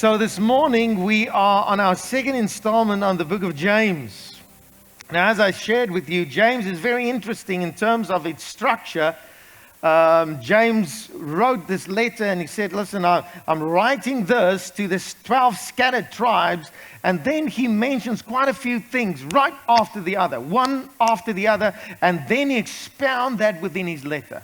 So this morning we are on our second installment on the book of James. Now, as I shared with you, James is very interesting in terms of its structure. James wrote this letter and he said, listen, I'm writing this to the 12 scattered tribes. And then he mentions quite a few things right after the other, one after the other. And then he expounded that within his letter.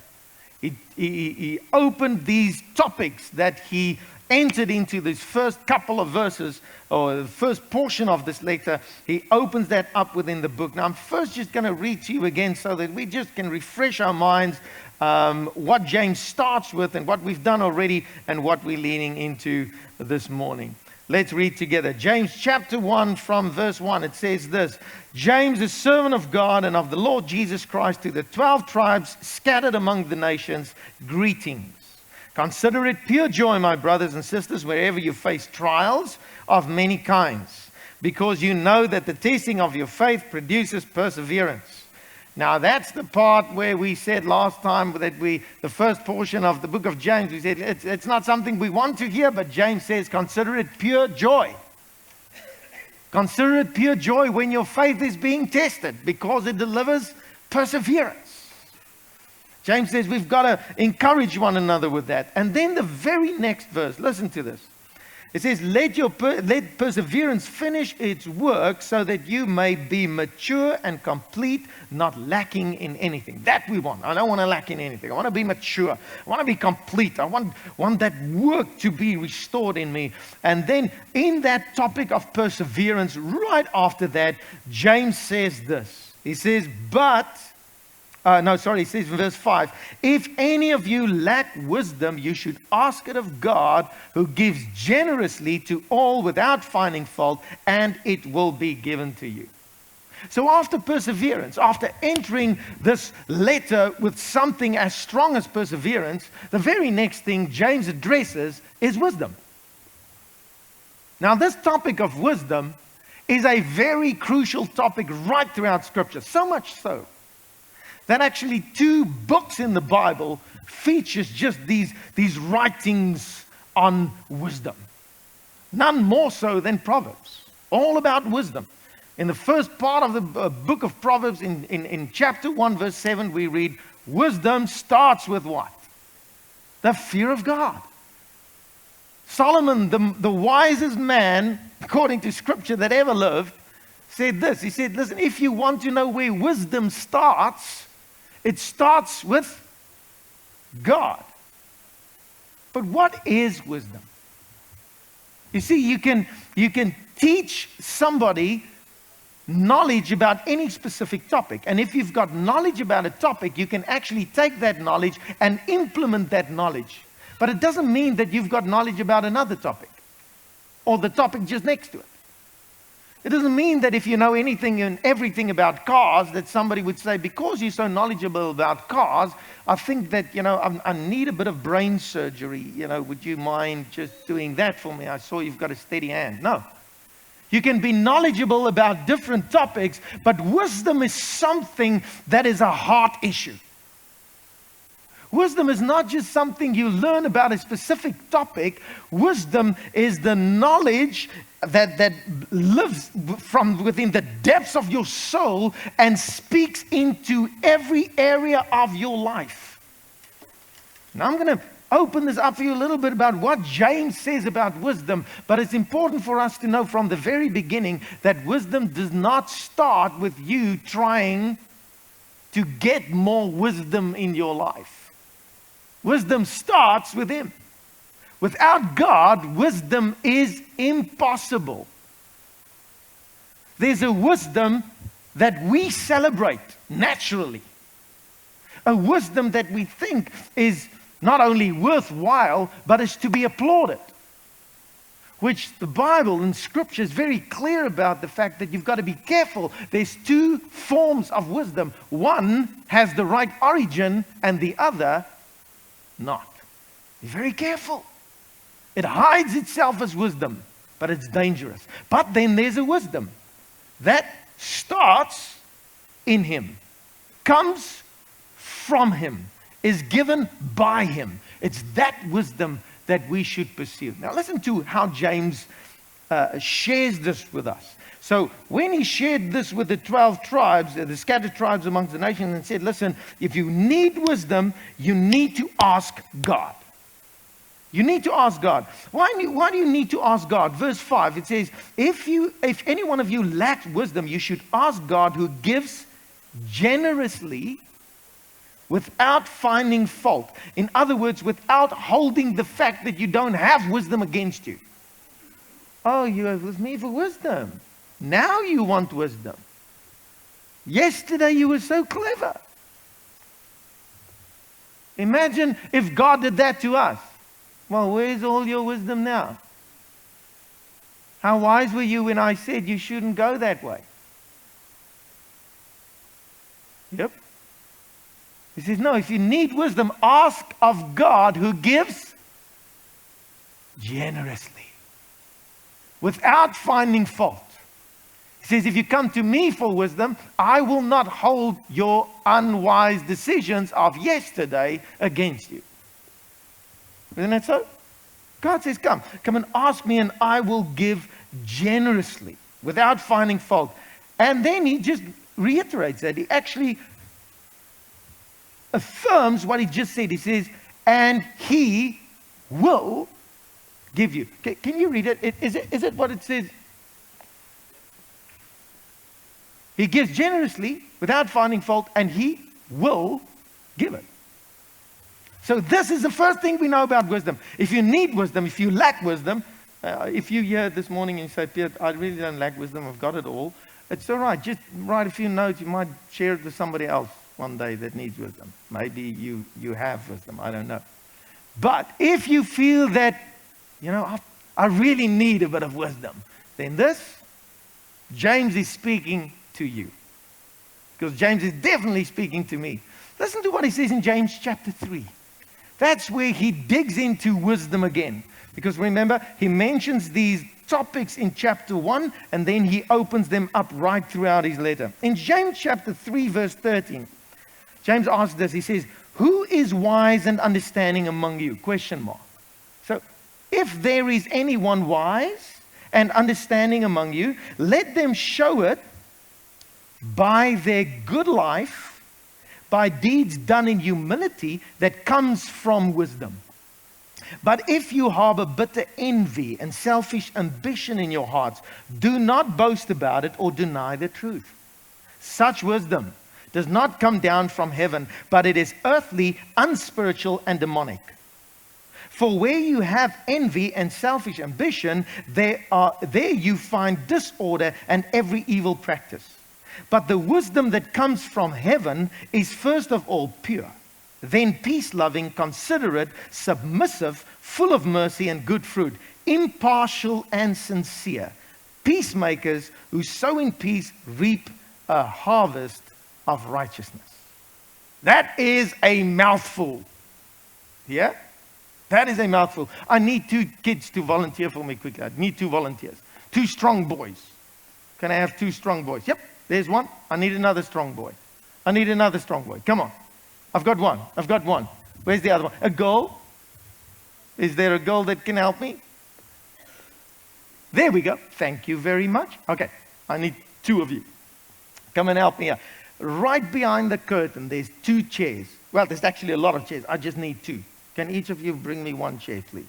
He opened these topics that he entered into this first couple of verses, or the first portion of this letter. He opens that up within the book. Now, I'm first just going to read to you again so that we just can refresh our minds what James starts with and what we've done already and what we're leaning into this morning. Let's read together. James chapter 1 from verse 1. It says this: James, a servant of God and of the Lord Jesus Christ, to the 12 tribes scattered among the nations, greetings. Consider it pure joy, my brothers and sisters, wherever you face trials of many kinds, because you know that the testing of your faith produces perseverance. Now, that's the part where we said last time that the first portion of the book of James, we said it's not something we want to hear, but James says, consider it pure joy. Consider it pure joy when your faith is being tested, because it delivers perseverance. James says we've got to encourage one another with that. And then the very next verse, listen to this. It says, let perseverance finish its work so that you may be mature and complete, not lacking in anything. That we want. I don't want to lack in anything. I want to be mature. I want to be complete. I want that work to be restored in me. And then in that topic of perseverance, right after that, James says this. He says, he says in verse 5, if any of you lack wisdom, you should ask it of God, who gives generously to all without finding fault, and it will be given to you. So after perseverance, after entering this letter with something as strong as perseverance, the very next thing James addresses is wisdom. Now, this topic of wisdom is a very crucial topic right throughout Scripture, so much so that actually 2 books in the Bible features just these writings on wisdom. None more so than Proverbs. All about wisdom. In the first part of the book of Proverbs, in chapter 1, verse 7, we read, wisdom starts with what? The fear of God. Solomon, the wisest man, according to Scripture, that ever lived, said this. He said, listen, if you want to know where wisdom starts, it starts with God. But what is wisdom? You see, you can teach somebody knowledge about any specific topic. And if you've got knowledge about a topic, you can actually take that knowledge and implement that knowledge. But it doesn't mean that you've got knowledge about another topic or the topic just next to it. It doesn't mean that if you know anything and everything about cars, that somebody would say, because you're so knowledgeable about cars, I think that, I need a bit of brain surgery. Would you mind just doing that for me? I saw you've got a steady hand. No. You can be knowledgeable about different topics, but wisdom is something that is a heart issue. Wisdom is not just something you learn about a specific topic. Wisdom is the knowledge that lives from within the depths of your soul and speaks into every area of your life. Now I'm going to open this up for you a little bit about what James says about wisdom, but it's important for us to know from the very beginning that wisdom does not start with you trying to get more wisdom in your life. Wisdom starts with Him. Without God, wisdom is impossible. There's a wisdom that we celebrate naturally. A wisdom that we think is not only worthwhile, but is to be applauded. Which the Bible and Scripture is very clear about the fact that you've got to be careful. There's 2 forms of wisdom. One has the right origin and the other not. Be very careful. It hides itself as wisdom, but it's dangerous. But then there's a wisdom that starts in Him, comes from Him, is given by Him. It's that wisdom that we should pursue. Now listen to how James shares this with us. So when he shared this with the 12 tribes, the scattered tribes amongst the nations, and said, listen, if you need wisdom, you need to ask God. You need to ask God. Why do you need to ask God? Verse 5, it says, if any one of you lacks wisdom, you should ask God, who gives generously without finding fault. In other words, without holding the fact that you don't have wisdom against you. Oh, you have with me for wisdom. Now you want wisdom. Yesterday you were so clever. Imagine if God did that to us. Well, where's all your wisdom now? How wise were you when I said you shouldn't go that way? Yep. He says, no, if you need wisdom, ask of God, who gives generously, without finding fault. He says, if you come to me for wisdom, I will not hold your unwise decisions of yesterday against you. Isn't that so? God says, come and ask me, and I will give generously, without finding fault. And then he just reiterates that. He actually affirms what he just said. He says, and he will give you. Can you read it? Is it what it says? He gives generously, without finding fault, and he will give it. So this is the first thing we know about wisdom. If you need wisdom, if you lack wisdom, if you're here this morning and you say, Pierre, I really don't lack wisdom, I've got it all, it's all right. Just write a few notes. You might share it with somebody else one day that needs wisdom. Maybe you have wisdom. I don't know. But if you feel that, I really need a bit of wisdom, then James is speaking to you. Because James is definitely speaking to me. Listen to what he says in James chapter 3. That's where he digs into wisdom again. Because remember, he mentions these topics in chapter 1, and then he opens them up right throughout his letter. In James chapter 3, verse 13, James asks this. He says, who is wise and understanding among you? Question mark. So, if there is anyone wise and understanding among you, let them show it by their good life, by deeds done in humility that comes from wisdom. But if you harbor bitter envy and selfish ambition in your hearts, do not boast about it or deny the truth. Such wisdom does not come down from heaven, but it is earthly, unspiritual, and demonic. For where you have envy and selfish ambition, there you find disorder and every evil practice. But the wisdom that comes from heaven is first of all pure, then peace-loving, considerate, submissive, full of mercy and good fruit, impartial and sincere, peacemakers who sow in peace reap a harvest of righteousness. That is a mouthful. Yeah? That is a mouthful. I need 2 kids to volunteer for me quickly. I need 2 volunteers. 2 strong boys. Can I have 2 strong boys? Yep. There's one. I need another strong boy. I need another strong boy. Come on. I've got one. Where's the other one? A girl? Is there a girl that can help me? There we go. Thank you very much. Okay. I need 2 of you. Come and help me out. Right behind the curtain, there's 2 chairs. Well, there's actually a lot of chairs. I just need 2. Can each of you bring me 1 chair, please?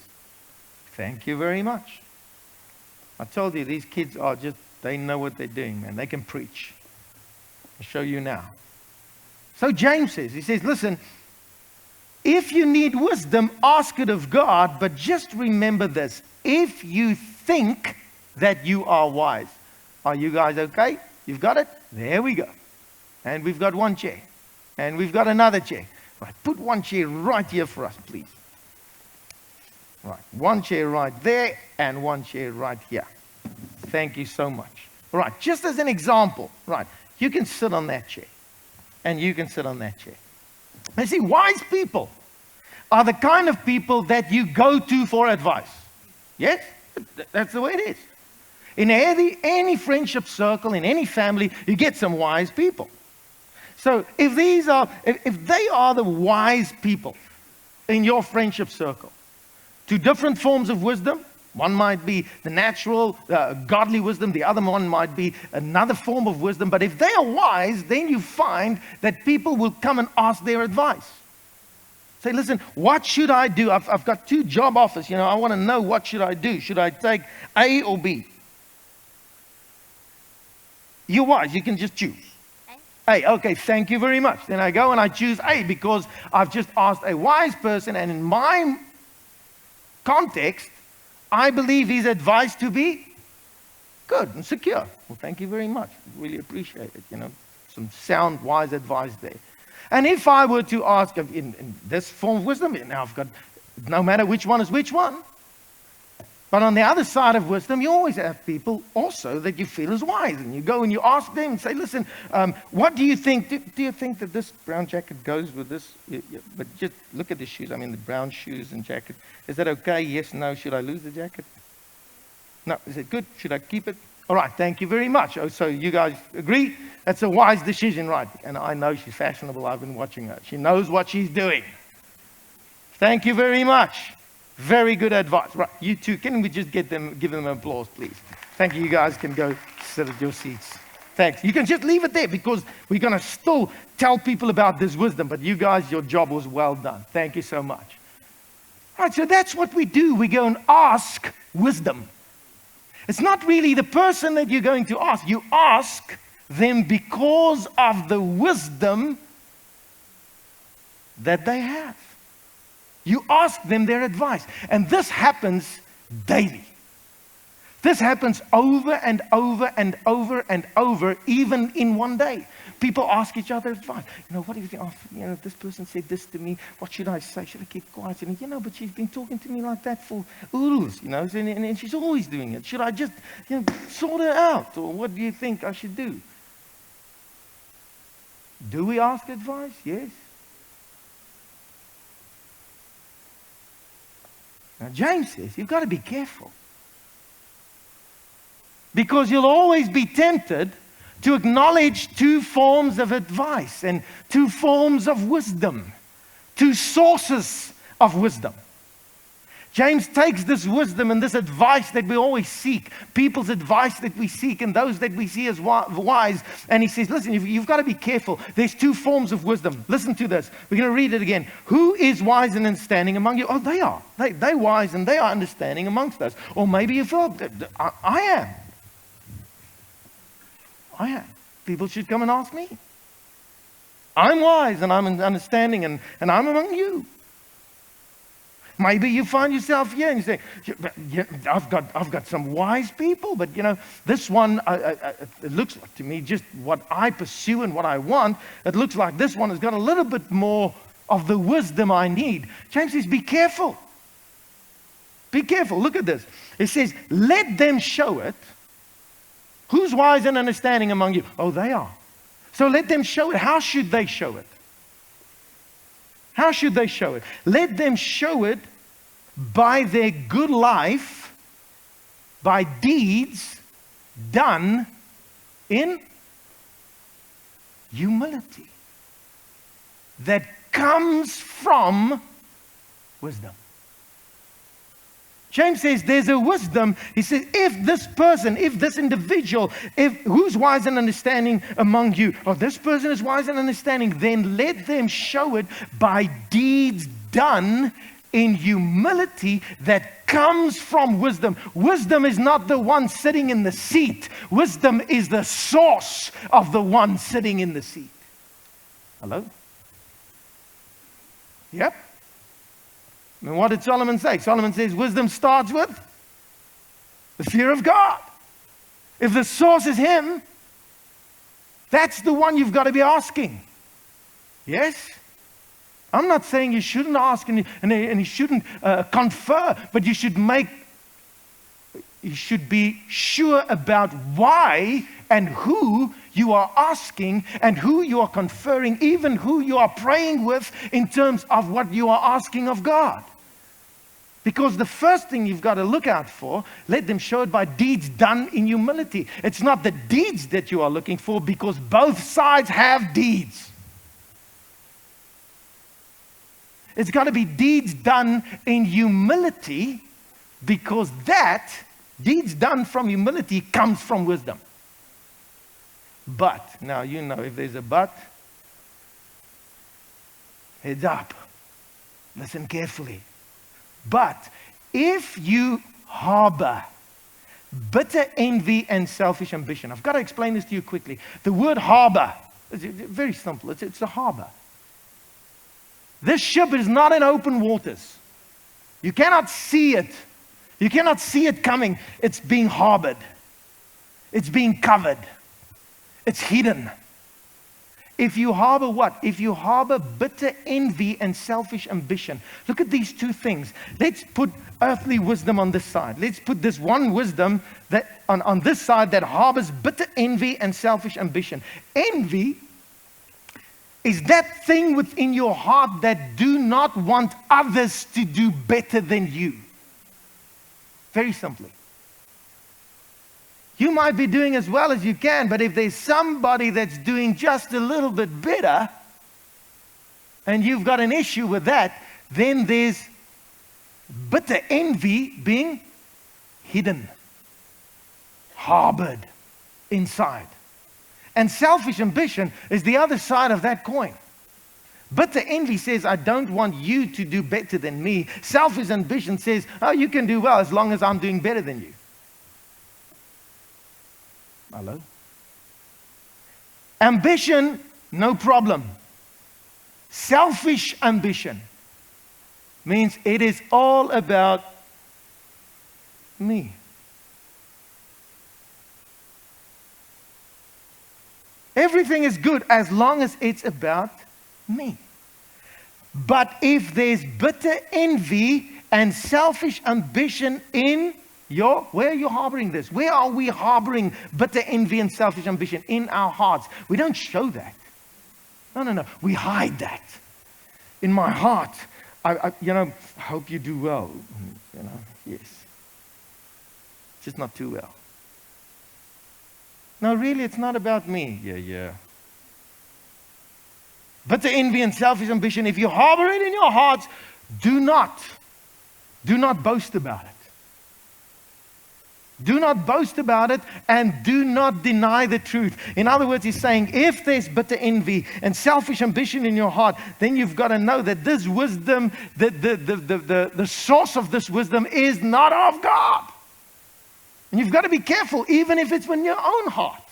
Thank you very much. I told you, these kids are just, they know what they're doing, man. They can preach. I'll show you now. So James says, he says, listen, if you need wisdom, ask it of God, but just remember this. If you think that you are wise. Are you guys okay? You've got it? There we go. And we've got 1 chair. And we've got another chair. Right, put 1 chair right here for us, please. Right, 1 chair right there and 1 chair right here. Thank you so much. Right, just as an example, right, you can sit on that chair. And you can sit on that chair. You see, wise people are the kind of people that you go to for advice. Yes? That's the way it is. In any friendship circle, in any family, you get some wise people. So if they are the wise people in your friendship circle, Two different forms of wisdom. One might be the natural, godly wisdom. The other one might be another form of wisdom. But if they are wise, then you find that people will come and ask their advice. Say, listen, what should I do? I've got two job offers. I want to know, what should I do? Should I take A or B? You're wise. You can just choose. A. Okay, thank you very much. Then I go and I choose A because I've just asked a wise person. And in my context, I believe his advice to be good and secure. Well, thank you very much. Really appreciate it. Some sound, wise advice there. And if I were to ask in this form of wisdom, now I've got, no matter which one is which one. But on the other side of wisdom, you always have people also that you feel is wise. And you go and you ask them and say, listen, what do you think? Do you think that this brown jacket goes with this? But just look at the shoes. I mean, the brown shoes and jacket. Is that okay? Yes, no. Should I lose the jacket? No. Is it good? Should I keep it? All right. Thank you very much. Oh, so you guys agree? That's a wise decision, right? And I know she's fashionable. I've been watching her. She knows what she's doing. Thank you very much. Very good advice. Right, you two, can we just give them applause, please? Thank you. You guys can go sit at your seats. Thanks. You can just leave it there because we're going to still tell people about this wisdom. But you guys, your job was well done. Thank you so much. All right, so that's what we do. We go and ask wisdom. It's not really the person that you're going to ask. You ask them because of the wisdom that they have. You ask them their advice. And this happens daily. This happens over and over and over and over, even in one day. People ask each other advice. What do you think? This person said this to me. What should I say? Should I keep quiet? But she's been talking to me like that for oodles, and she's always doing it. Should I just, sort her out? Or what do you think I should do? Do we ask advice? Yes. Now, James says, you've got to be careful. Because you'll always be tempted to acknowledge two forms of advice and two forms of wisdom, two sources of wisdom. James takes this wisdom and this advice that we always seek, people's advice that we seek and those that we see as wise, and he says, listen, you've got to be careful. There's two forms of wisdom. Listen to this. We're going to read it again. Who is wise and understanding among you? Oh, they are. They're wise and they are understanding amongst us. Or maybe you feel, I am. I am. People should come and ask me. I'm wise and I'm understanding and I'm among you. Maybe you find yourself here and you say, I've got some wise people, but this one, it looks like to me just what I pursue and what I want. It looks like this one has got a little bit more of the wisdom I need. James says, be careful. Be careful. Look at this. It says, let them show it. Who's wise and understanding among you? Oh, they are. So let them show it. How should they show it? How should they show it? Let them show it by their good life, by deeds done in humility that comes from wisdom. James says there's a wisdom. He says, if this person, if this individual, who's wise and understanding among you, or this person is wise and understanding, then let them show it by deeds done in humility that comes from wisdom. Wisdom is not the one sitting in the seat. Wisdom is the source of the one sitting in the seat. Hello? Yep. And what did Solomon say? Solomon says wisdom starts with the fear of God. If the source is Him, that's the one you've got to be asking. Yes? I'm not saying you shouldn't ask and you shouldn't confer, but you should be sure about why and who you are asking and who you are conferring, even who you are praying with in terms of what you are asking of God. Because the first thing you've got to look out for, let them show it by deeds done in humility. It's not the deeds that you are looking for, because both sides have deeds. It's got to be deeds done in humility, because that, deeds done from humility, comes from wisdom. But, now you know if there's a but, heads up. Listen carefully. But if you harbor bitter envy and selfish ambition. I've got to explain this to you quickly. The word harbor, it's very simple. It's a harbor. This ship is not in open waters. You cannot see it. You cannot see it coming. It's being harbored. It's being covered. It's hidden. If you harbor what? If you harbor bitter envy and selfish ambition. Look at these two things. Let's put earthly wisdom on this side. Let's put this one wisdom that on this side that harbors bitter envy and selfish ambition. Envy is that thing within your heart that do not want others to do better than you. Very simply. You might be doing as well as you can, but if there's somebody that's doing just a little bit better, and you've got an issue with that, then there's bitter envy being hidden, harbored inside. And selfish ambition is the other side of that coin. Bitter envy says, I don't want you to do better than me. Selfish ambition says, oh, you can do well as long as I'm doing better than you. Hello? Ambition, no problem. Selfish ambition means it is all about me. Everything is good as long as it's about me. But if there's bitter envy and selfish ambition in where are you harboring this? Where are we harboring bitter envy and selfish ambition? In our hearts. We don't show that. No. We hide that. In my heart, I hope you do well. Yes. Just not too well. No, really, it's not about me. Yeah. Bitter envy and selfish ambition, if you harbor it in your hearts, do not boast about it. Do not boast about it, and do not deny the truth. In other words, he's saying, if there's bitter envy and selfish ambition in your heart, then you've got to know that this wisdom, the source of this wisdom is not of God. And you've got to be careful, even if it's in your own heart.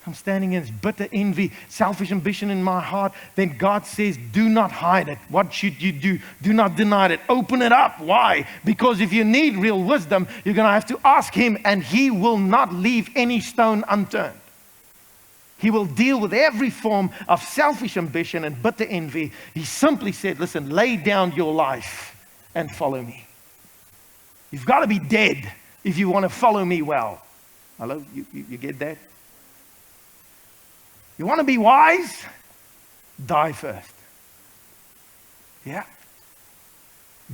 I'm standing against bitter envy, selfish ambition in my heart. Then God says, do not hide it. What should you do? Do not deny it. Open it up. Why? Because if you need real wisdom, you're going to have to ask Him, and He will not leave any stone unturned. He will deal with every form of selfish ambition and bitter envy. He simply said, listen, lay down your life and follow me. You've got to be dead if you want to follow me well. Hello? You get that? You want to be wise? Die first. Yeah.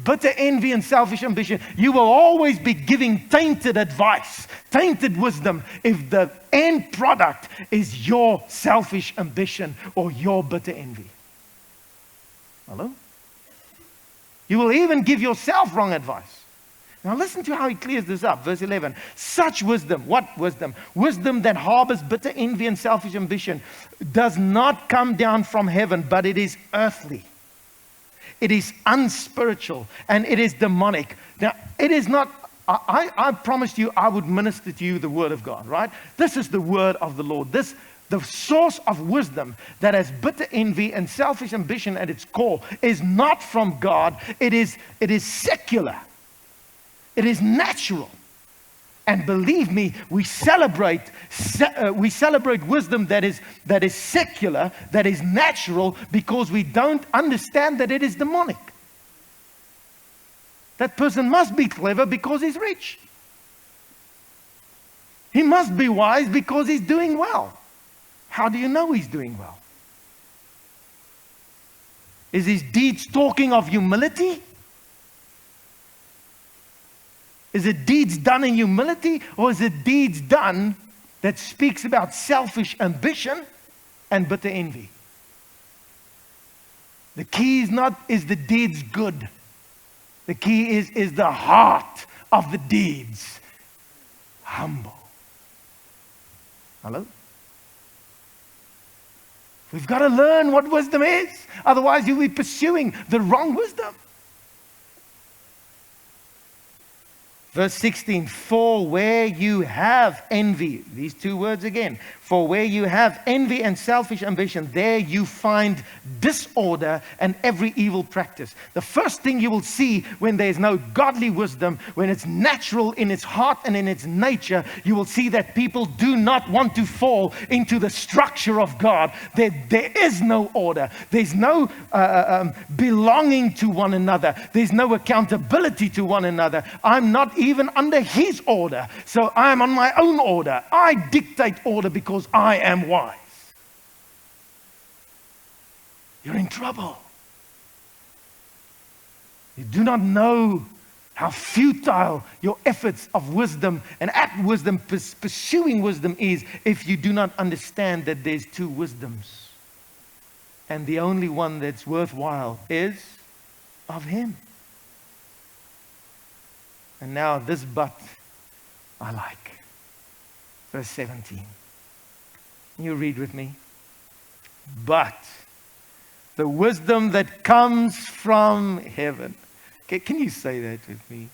Bitter envy and selfish ambition. You will always be giving tainted advice, tainted wisdom, if the end product is your selfish ambition or your bitter envy. Hello? You will even give yourself wrong advice. Now listen to how he clears this up. Verse 11. Such wisdom, what wisdom? Wisdom that harbors bitter envy and selfish ambition does not come down from heaven, but it is earthly. It is unspiritual, and it is demonic. Now, it is not, I promised you I would minister to you the word of God, right? This is the word of the Lord. The source of wisdom that has bitter envy and selfish ambition at its core is not from God. It is secular. It is natural. And believe me, we celebrate wisdom that is secular, that is natural, because we don't understand that it is demonic. That person must be clever because he's rich. He must be wise because he's doing well. How do you know he's doing well? Is his deeds talking of humility? Is it deeds done in humility, or is it deeds done that speaks about selfish ambition and bitter envy? The key is the deeds good. The key is the heart of the deeds humble. Hello? We've got to learn what wisdom is. Otherwise, you'll be pursuing the wrong wisdom. Verse 16, for where you have envy, these two words again, for where you have envy and selfish ambition, there you find disorder and every evil practice. The first thing you will see when there's no godly wisdom, when it's natural in its heart and in its nature, you will see that people do not want to fall into the structure of God. There is no order. There's no belonging to one another. There's no accountability to one another. I'm not even under his order. So I'm on my own order. I dictate order because I am wise. You're in trouble. You do not know how futile your efforts of wisdom and at wisdom, pursuing wisdom is if you do not understand that there's two wisdoms. And the only one that's worthwhile is of him. And now this but I like. Verse 17. You read with me. But the wisdom that comes from heaven. Okay, can you say that with me?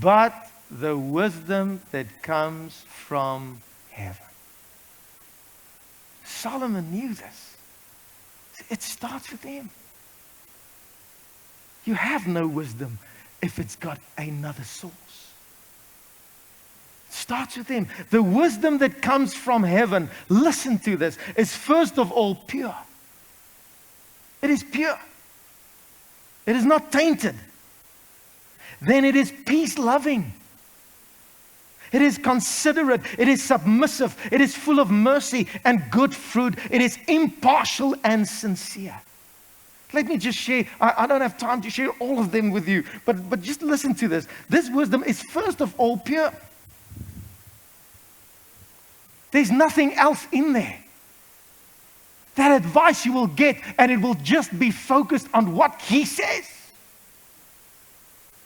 But the wisdom that comes from heaven. Solomon knew this. It starts with him. You have no wisdom if it's got another source. It starts with him. The wisdom that comes from heaven, listen to this, is first of all pure. It is pure. It is not tainted. Then it is peace-loving. It is considerate. It is submissive. It is full of mercy and good fruit. It is impartial and sincere. Let me just share. I don't have time to share all of them with you, but just listen to this. This wisdom is first of all pure. There's nothing else in there. That advice you will get, and it will just be focused on what he says.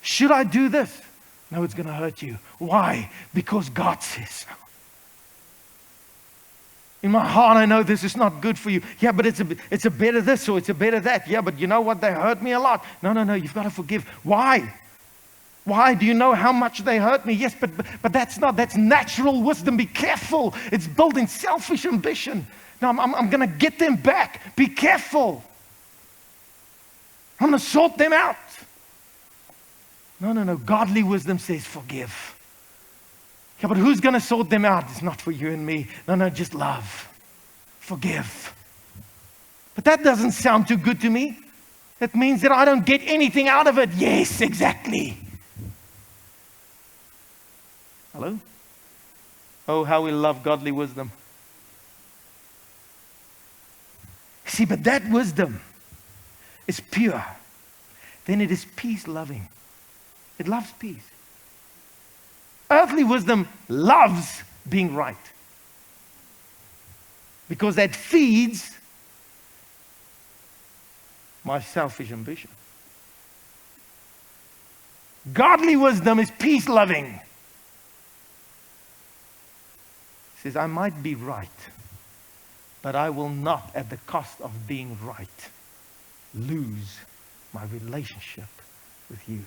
Should I do this? No, it's going to hurt you. Why? Because God says so. In my heart, I know this is not good for you. Yeah, but it's a better this or it's a better that. Yeah, but you know what? They hurt me a lot. No. You've got to forgive. Why? Why? Do you know how much they hurt me? Yes, but that's natural wisdom. Be careful. It's building selfish ambition. No, I'm going to get them back. Be careful. I'm going to sort them out. No. Godly wisdom says forgive. Yeah, but who's going to sort them out? It's not for you and me. No, just love. Forgive. But that doesn't sound too good to me. That means that I don't get anything out of it. Yes, exactly. Hello? Oh, how we love godly wisdom. See, but that wisdom is pure. Then it is peace-loving. It loves peace. Earthly wisdom loves being right. Because that feeds my selfish ambition. Godly wisdom is peace-loving. It says, I might be right, but I will not, at the cost of being right, lose my relationship with you.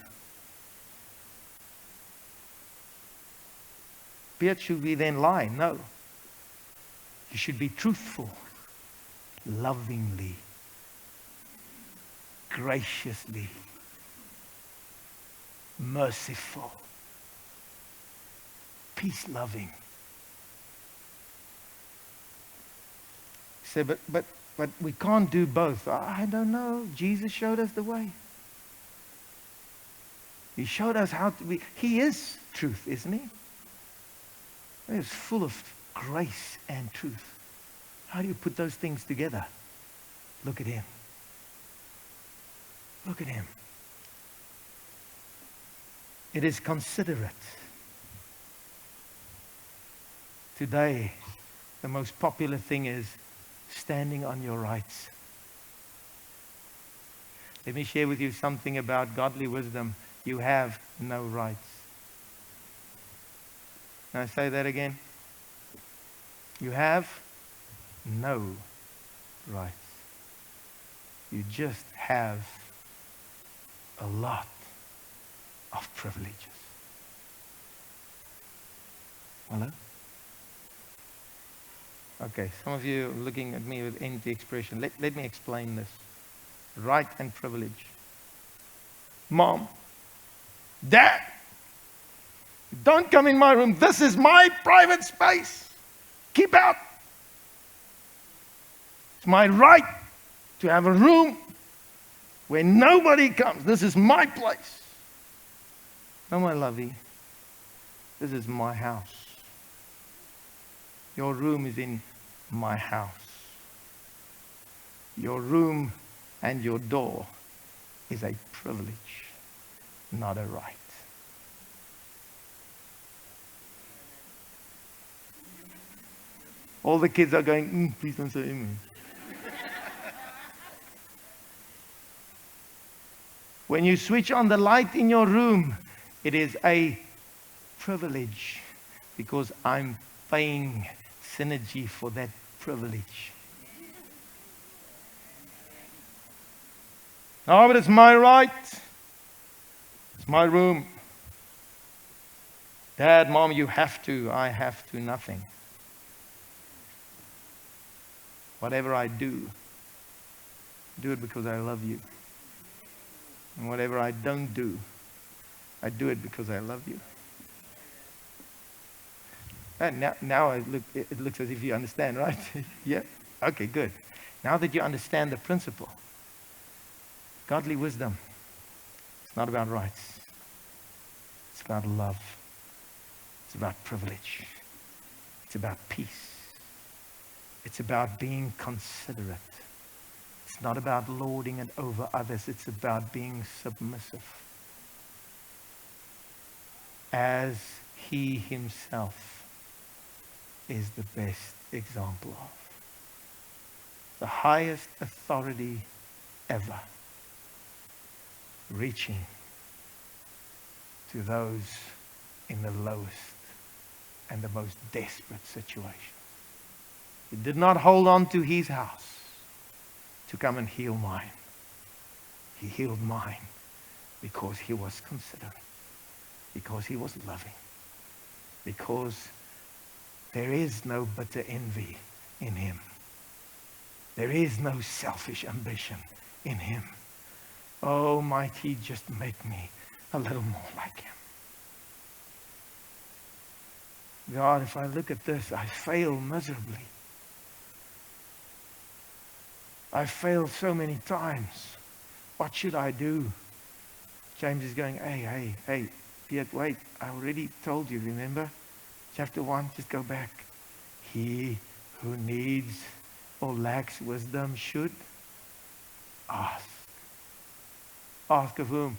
Beard, should we then lie? No. You should be truthful, lovingly, graciously, merciful, peace-loving. Say, but we can't do both. I don't know. Jesus showed us the way. He showed us how to be. He is truth, isn't he? He is full of grace and truth. How do you put those things together? Look at him. Look at him. It is considerate. Today, the most popular thing is standing on your rights. Let me share with you something about godly wisdom. You have no rights. Can I say that again? You have no rights. You just have a lot of privileges. Hello? Okay, some of you are looking at me with empty expression. Let me explain this. Right and privilege. Mom, Dad, don't come in my room. This is my private space. Keep out. It's my right to have a room where nobody comes. This is my place. No, my lovey, this is my house. Your room is in my house. Your room and your door is a privilege, not a right. All the kids are going, please don't say amen. When you switch on the light in your room, it is a privilege because I'm paying synergy for that privilege. Oh, but it's my right. It's my room. Dad, Mom, you have to. I have to nothing. Whatever I do it because I love you. And whatever I don't do, I do it because I love you. And now it looks as if you understand, right? Yeah? Okay, good. Now that you understand the principle, godly wisdom, it's not about rights. It's about love. It's about privilege. It's about peace. It's about being considerate. It's not about lording it over others. It's about being submissive. As he himself is the best example of. The highest authority ever. Reaching to those in the lowest and the most desperate situation. He did not hold on to his house to come and heal mine. He healed mine because he was considerate, because he was loving, because there is no bitter envy in him. There is no selfish ambition in him. Oh, might he just make me a little more like him. God, if I look at this, I fail miserably. I failed so many times. What should I do? James is going, hey, Piet, wait. I already told you, remember? Chapter 1, just go back. He who needs or lacks wisdom should ask. Ask of whom?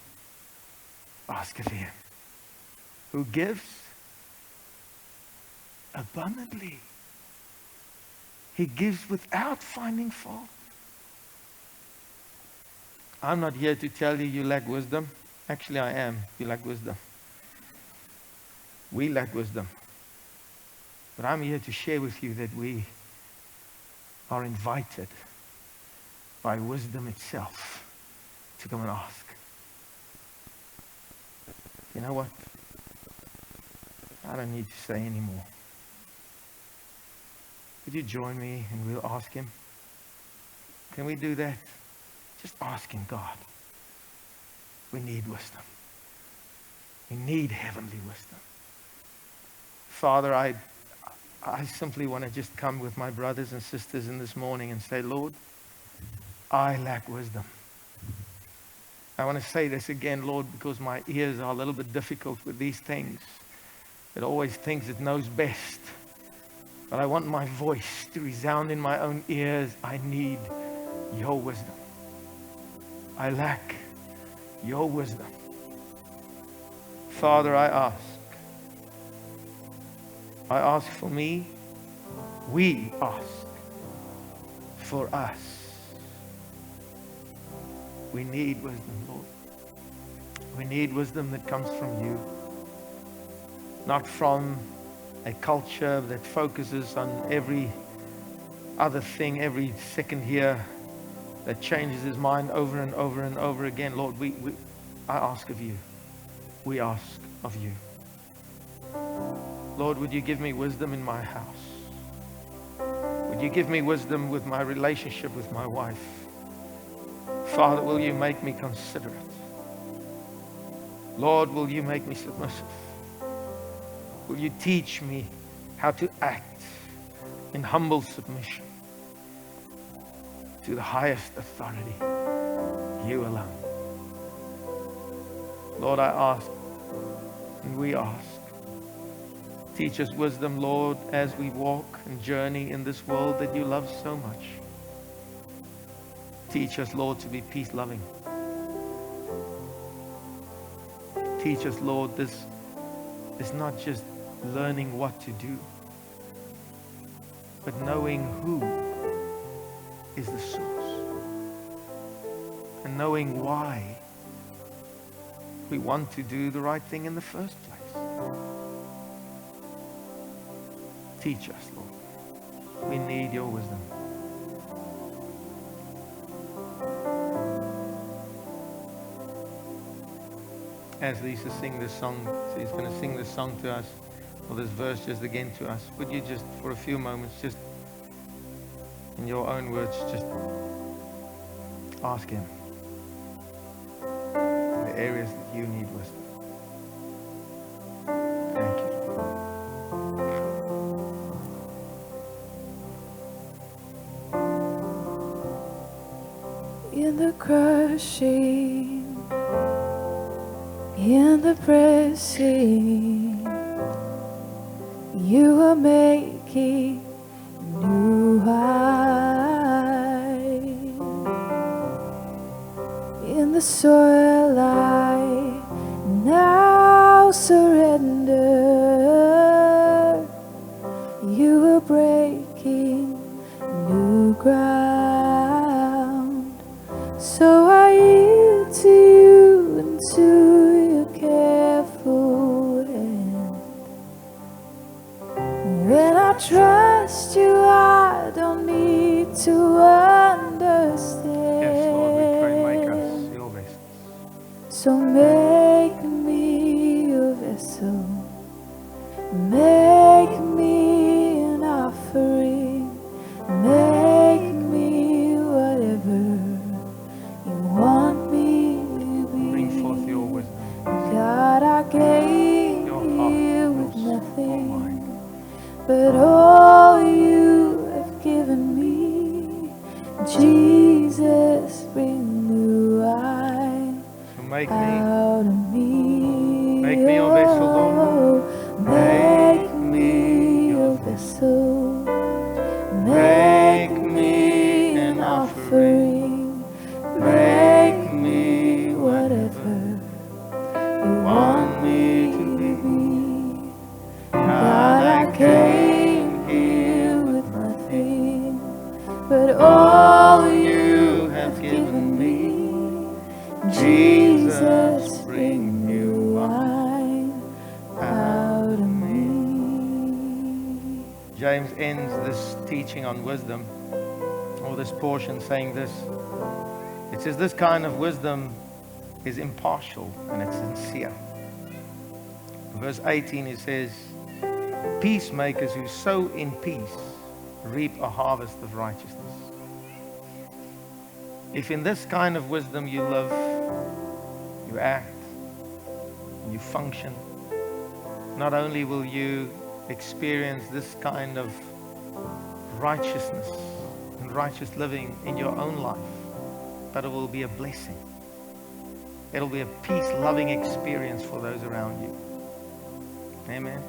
Ask of him. Who gives? Abundantly. He gives without finding fault. I'm not here to tell you you lack wisdom. Actually, I am. You lack wisdom. We lack wisdom. But I'm here to share with you that we are invited by wisdom itself to come and ask. You know what? I don't need to say anymore. Would you join me and we'll ask him? Can we do that? Just asking God. We need wisdom. We need heavenly wisdom. Father, I simply want to just come with my brothers and sisters in this morning and say, Lord, I lack wisdom. I want to say this again, Lord, because my ears are a little bit difficult with these things. It always thinks it knows best. But I want my voice to resound in my own ears. I need your wisdom. I lack your wisdom. Father, I ask for me. We ask for us. We need wisdom, Lord. We need wisdom that comes from you, not from a culture that focuses on every other thing, every second here, that changes his mind over and over and over again. Lord, I ask of you. We ask of you. Lord, would you give me wisdom in my house? Would you give me wisdom with my relationship with my wife? Father, will you make me considerate? Lord, will you make me submissive? Will you teach me how to act in humble submission to the highest authority, you alone? Lord, I ask, and we ask, teach us wisdom, Lord, as we walk and journey in this world that you love so much. Teach us, Lord, to be peace-loving. Teach us, Lord, this is not just learning what to do, but knowing who is the source and knowing why we want to do the right thing in the first place. Teach us, Lord. We need your wisdom. As Lisa sing this song, she's going to sing this song to us, or this verse just again to us. Would you just, for a few moments, just in your own words, just ask him the areas that you need wisdom. Thank you. In the crushing, in the pressing, you are making new high. In the soil I now surrender, you are breaking new ground. So I yield to you and to your careful hand. When I trust you, I don't need to understand. Yes, Lord, we pray, make us your vessels. So make me your vessel. Make me an offering. Make me whatever you want me to be. Bring forth your wisdom. God, I came Your here heart, with your nothing, mind. but all you have given me. Jesus, bring new wine So make out of me. Make me your vessel, Lord. Make me your vessel. Make me an offering. Make me whatever you want me to be. God, I came here with nothing, but all you have given me. Jesus, bring new wine out of me. James ends this teaching on wisdom, or this portion, saying this. It says this kind of wisdom is impartial and it's sincere. In verse 18 it says, peacemakers who sow in peace reap a harvest of righteousness. If in this kind of wisdom you live, you act, you function, not only will you experience this kind of righteousness and righteous living in your own life, but it will be a blessing. It'll be a peace-loving experience for those around you. Amen.